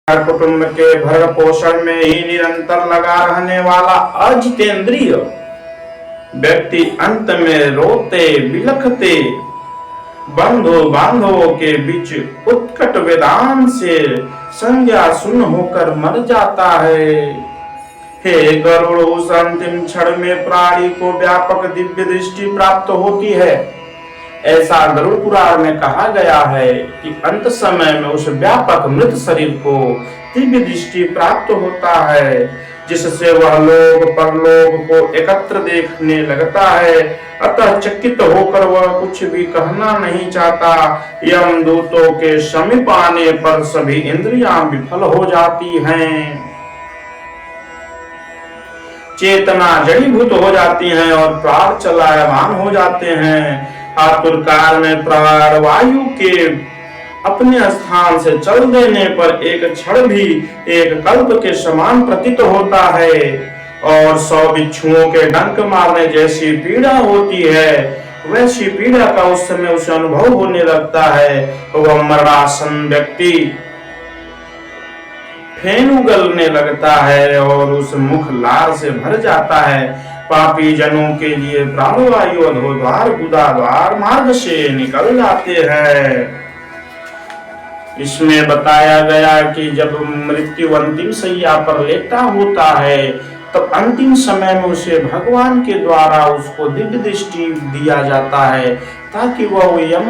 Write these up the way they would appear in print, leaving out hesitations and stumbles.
कुटुंब के भरण पोषण में ही निरंतर लगा रहने वाला अजितेंद्रिय व्यक्ति अंत में रोते बिलखते बंधु बांधवों के बीच उत्कट वेदांत से संज्ञा शून्य होकर मर जाता है। हे गरुड़, उस अंतिम क्षण में प्राणी को व्यापक दिव्य दृष्टि प्राप्त होती है। ऐसा गरुड़ पुराण में कहा गया है कि अंत समय में उस व्यापक मृत शरीर को दिव्य दृष्टि प्राप्त होता है, जिससे वह लोक परलोक को एकत्र देखने लगता है। अतः चकित होकर वह कुछ भी कहना नहीं चाहता। यमदूतों के समीप आने पर सभी इंद्रियां विफल हो जाती हैं, चेतना जड़ीभूत हो जाती हैं और प्राण चलायमान हो जाते हैं। आतुर काल में प्राण वायु के अपने स्थान से चल देने पर एक क्षण भी एक कल्प के समान प्रतीत होता है और 100 बिच्छुओं के डंक मारने जैसी पीड़ा होती है, वैसी पीड़ा का उस समय उसे अनुभव होने लगता है। वह मरणासन व्यक्ति फेन उगलने लगता है और उस मुख लार से भर जाता है। पापी जनों के लिए प्राणवायु अधोद्वार गुदाद्वार मार्ग से निकल जाते हैं। इसमें बताया गया कि जब मृत्यु अंतिम शैया पर लेटा होता है तब अंतिम समय में उसे भगवान के द्वारा उसको दिव्य दृष्टि दिया जाता है, ताकि वह यम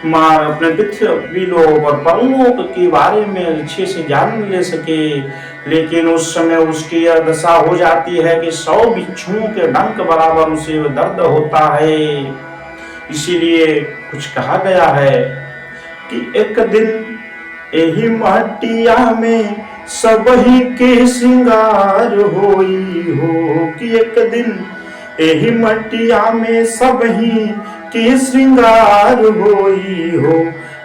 मार अपने पृथ्वी लोक और परलोक के बारे में अच्छे से जान ले सके। लेकिन उस समय उसकी यह दशा हो जाती है कि 100 बिच्छुओं के डंक बराबर उसे दर्द होता है। इसीलिए कुछ कहा गया है कि एक दिन एही मटिया में सबही के श्रृंगार होई हो, कि एक दिन एही मटिया में सबही के श्रृंगार होई हो,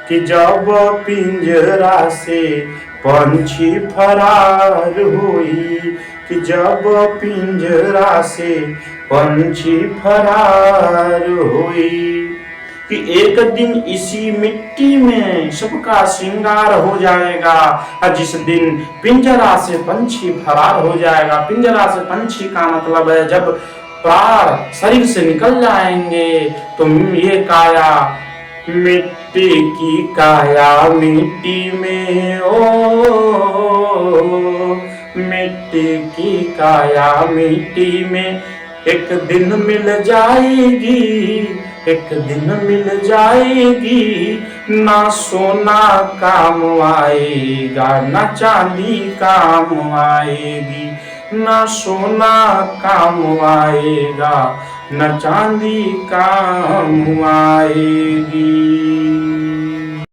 कि जब पिंजरा से पंछी फरार होई, कि जब पिंजरा से पंछी फरार होई, कि एक दिन इसी मिट्टी में सबका श्रृंगार हो जाएगा। और जिस दिन पिंजरा से पंछी फरार हो जाएगा, पिंजरा से पंछी का मतलब है जब प्राण शरीर से निकल जाएंगे तो ये काया मिट्टी की काया मिट्टी में, ओ मिट्टी की काया मिट्टी में एक दिन मिल जाएगी, एक दिन मिल जाएगी। ना सोना काम आएगा ना चांदी काम आएगी, ना सोना काम आएगा न चांदी काम आएगी।